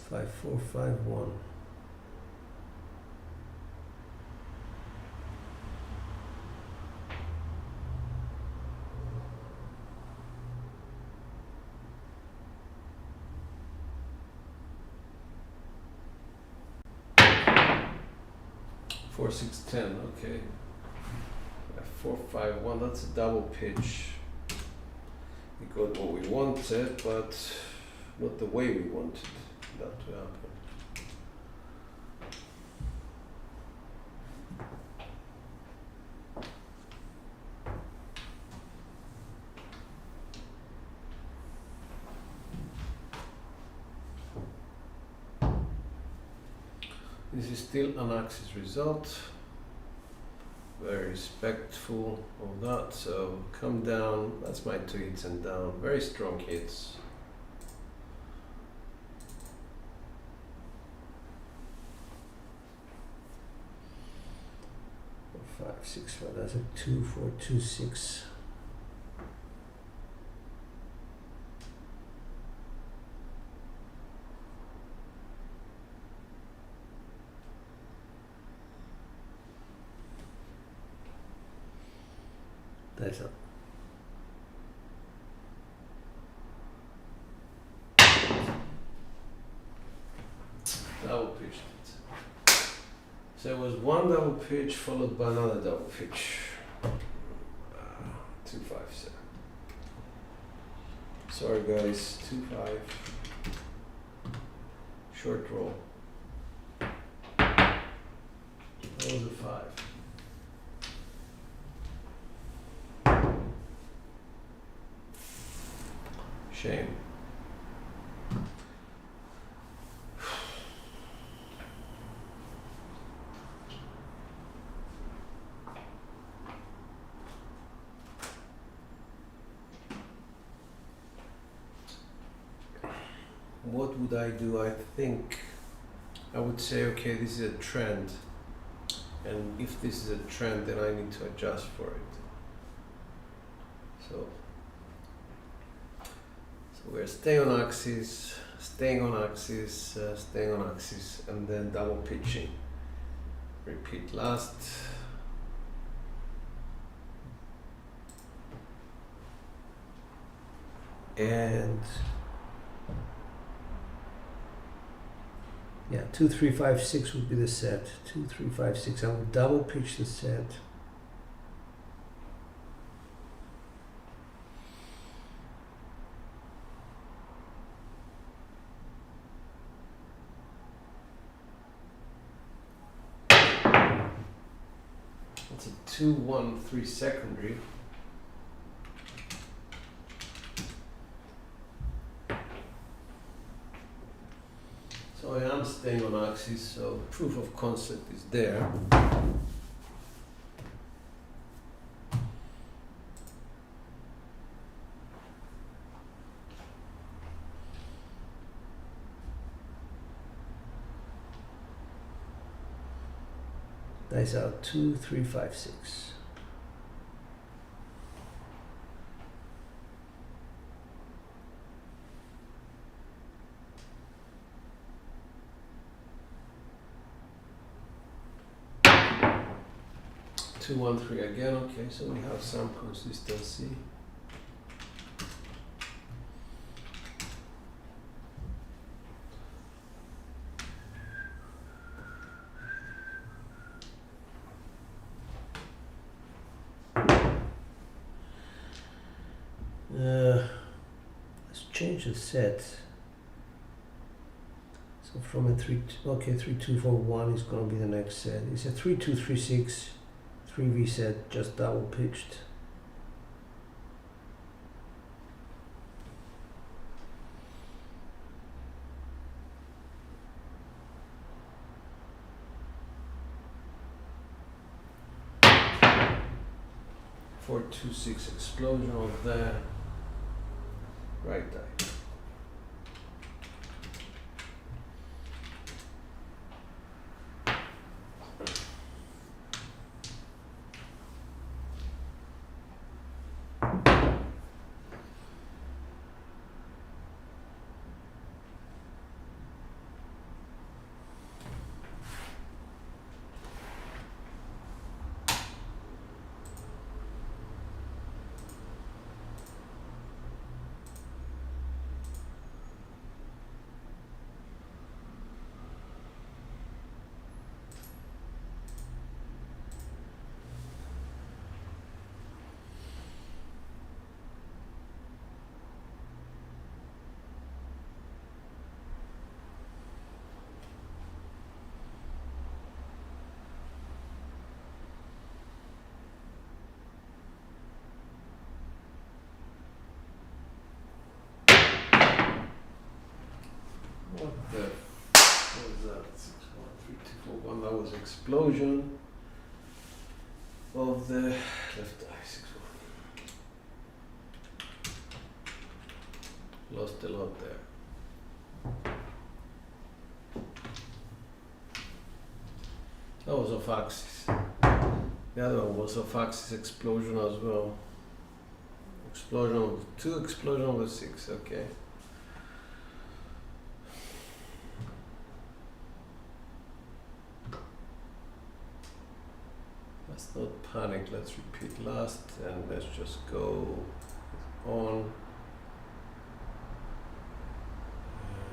B: 5451.
A: Four, 6, 10, okay. 4, 5, 1, that's a double pitch. We got what we wanted, but not the way we wanted that to happen. This is still an axis result. Very respectful of that. So come down, that's my 2 hits and down. Very strong hits.
B: Five, 6, 5. That's a 2, 4, 2, 6. That's up.
A: Double pitched it. So it was one double pitch followed by another double pitch. 2, 5, 7. Sorry guys, 2, 5. Short roll. That was a 5. Shame. What would I do? I think I would say, okay, this is a trend, and if this is a trend, then I need to adjust for it. So we're staying on axis, staying on axis, staying on axis, and then double pitching. Repeat last.
B: And yeah, 2, 3, 5, 6 would be the set. 2, 3, 5, 6. I will double pitch the set.
A: It's a 2, 1, 3 secondary. So I am staying on axis, so proof of concept is there.
B: Dice out 2, 3, 5, 6.
A: Two, 1, 3 again. Okay, so we have some consistency.
B: Let's change the set. So from a 3, okay, 3, 2, 4, 1 is going to be the next set. It's a 3, 2, 3, 6, 3V set, just double pitched.
A: Four, 2, 6 explosion of the right die. What the f was that? 6, 1, 3, 2, 4, 1. That was explosion of the left eye. 6, 1. Lost a lot there. That was off axis. The other one was off axis explosion as well. Explosion of 2, explosion over 6. Okay. Let's not panic. Let's repeat last and let's just go on.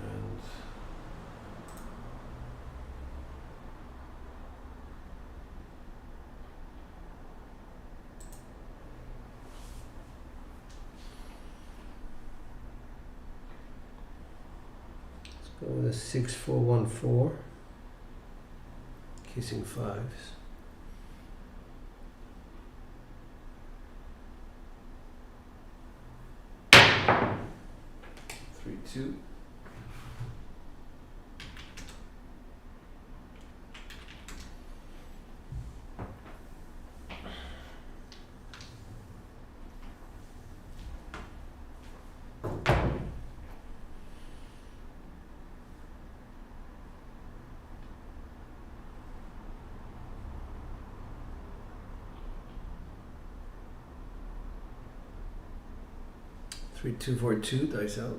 A: And
B: go with a 6-4-1-4. Kissing 5s.
A: three, 2. Three, 2, 4, 2. Dice out.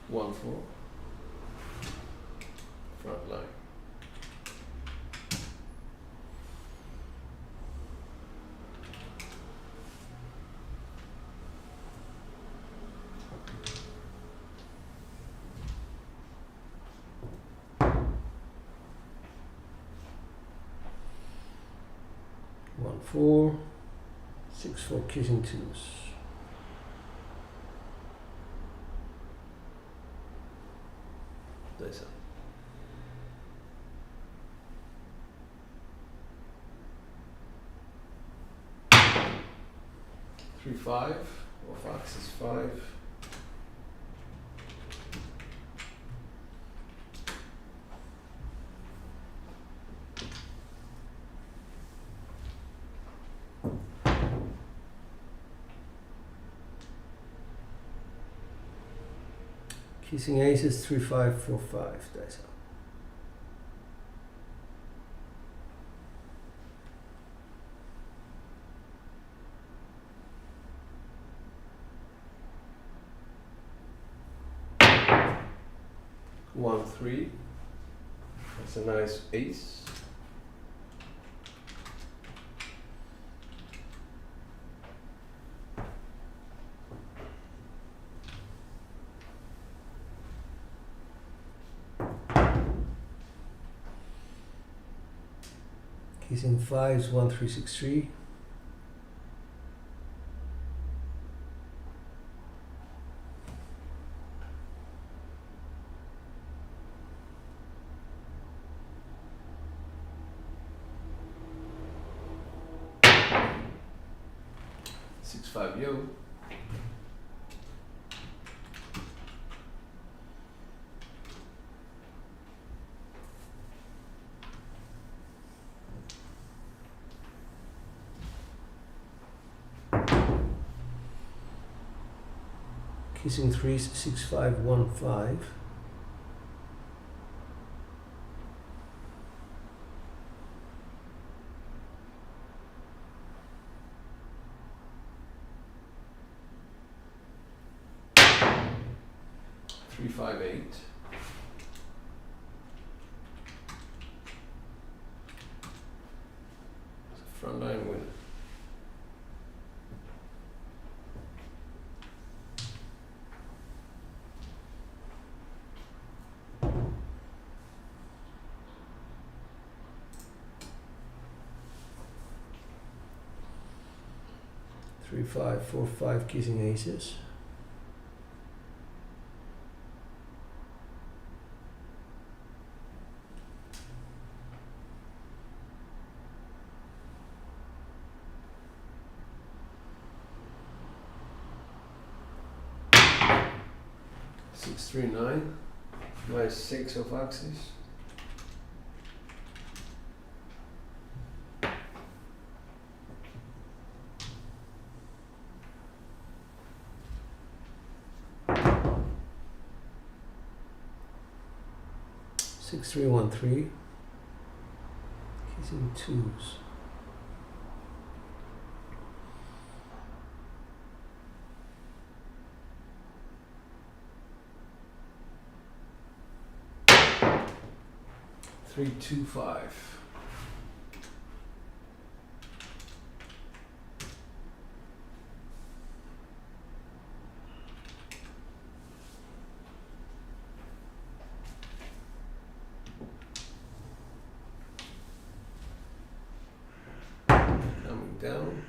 A: 1, 4. Front line.
B: One, 4. 6, 4 kissing 2s.
A: Dice out. 3, 5. Off axis 5.
B: Kissing aces 3, 5, 4, 5. Dice out.
A: 1, 3. That's a nice ace.
B: Kissing 5s 1, 3, 6, 3.
A: Six, 5, yo.
B: Kissing 3s 6, 5, 1, 5.
A: Three, 5, 8. Front line win.
B: Three, 5, 4, 5 kissing aces.
A: 639 minus 6 of axis.
B: Six, 3, 1, 3. He's in twos.
A: Three, 2, 5. Coming down.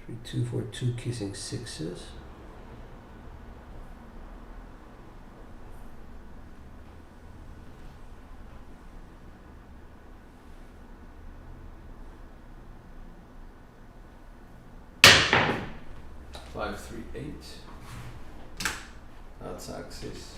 B: Three, 2, 4, 2, kissing sixes.
A: Five, 3, 8. That's axis.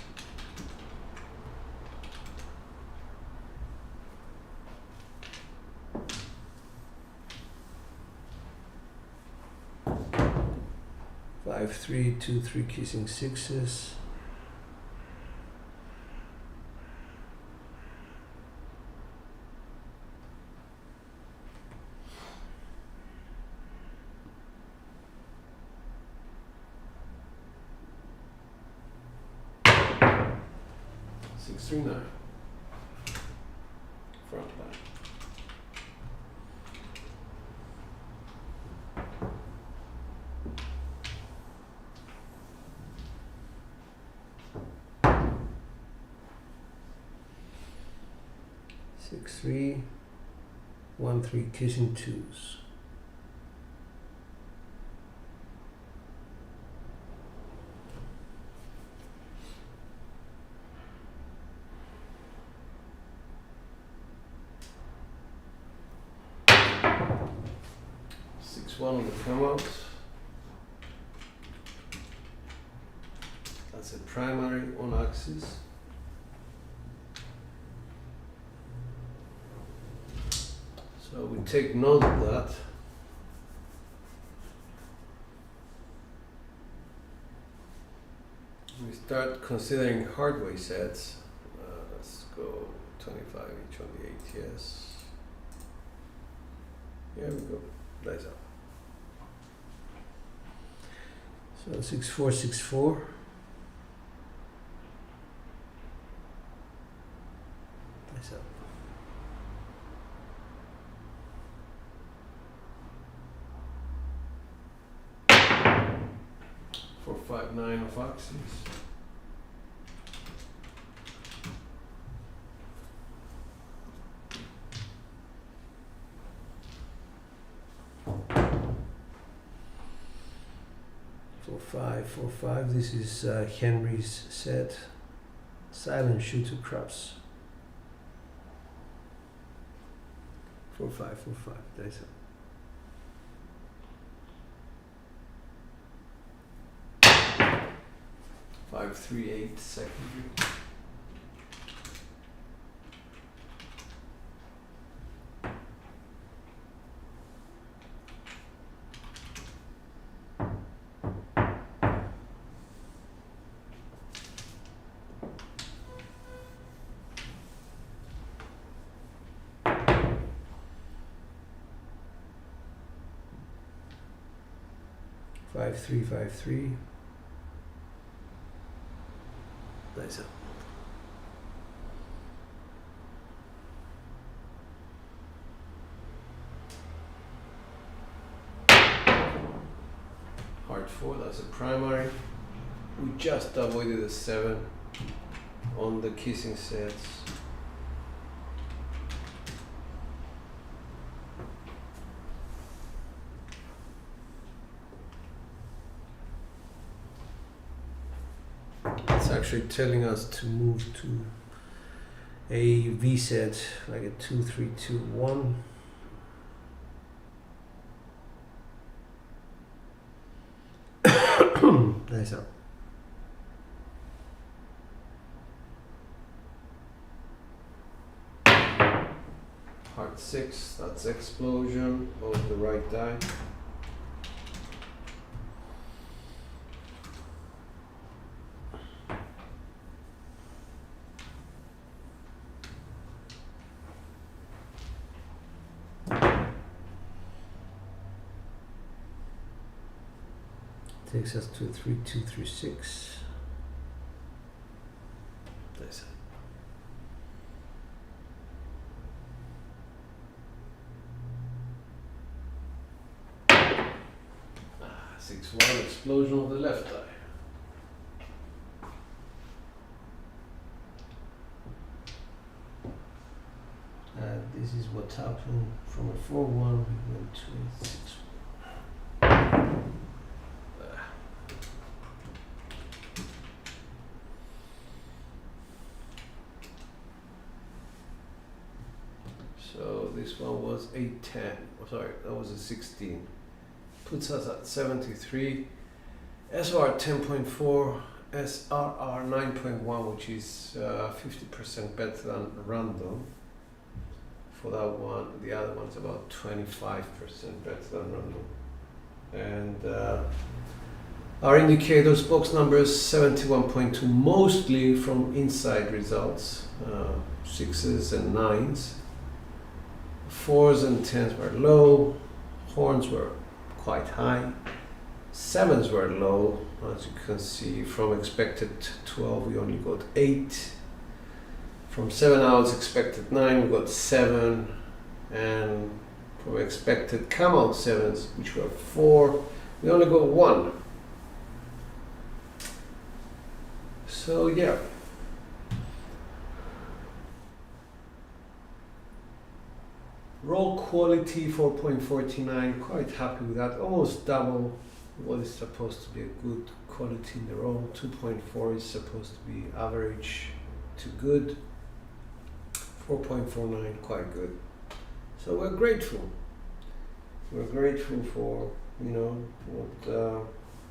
B: Five, 3, 2, 3, kissing sixes.
A: Six, 3, 9. Front line.
B: Six, 3, 1, 3, kissing twos.
A: Six, 1 on the come out. That's a primary on axis. So we take note of that. We start considering hardware sets. Let's go 25 each on the 8, yes. Here we go. Nice up.
B: So 6, 4, 6, 4. Nice up.
A: 4, 5, 9 of axis.
B: Four, 5, 4, 5. This is Henry's set. Silent shooter Crapsee. 4, 5, 4, 5. Nice up.
A: 5, 3, 8 secondary.
B: Five, 3, 5, 3. Nice up.
A: Heart 4, that's a primary. We just avoided a 7 on the kissing sets. It's actually telling us to move to
B: a V set, like a 2, 3, 2, 1. Nice up.
A: Heart 6, that's explosion of the right die.
B: Takes us to 3, 2, 3, 6.
A: Nice. 6-1 explosion of the left eye.
B: This is what happened from a 4-1, we went to a 6-1.
A: So this one was a 10. Oh, sorry, that was a 16. Puts us at 73. SR 10.4, SRR 9.1, which is 50% better than random. For that one, the other one's about 25% better than random. And our indicators, box numbers 71.2, mostly from inside results, 6s and 9s. 4s and 10s were low, horns were quite high, 7s were low, as you can see. From expected 12 we only got 8, from 7 outs expected 9 we got 7, and from expected come out 7s, which were 4, we only got 1. So yeah. Roll quality 4.49, quite happy with that, almost double what is supposed to be a good quality in the roll. 2.4 is supposed to be average to good. 4.49, quite good. So we're grateful. We're grateful for, you know, what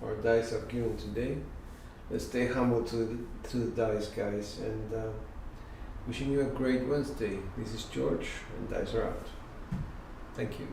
A: our dice have given today. Let's stay humble to the dice, guys, and wishing you a great Wednesday. This is George, and dice are out. Thank you.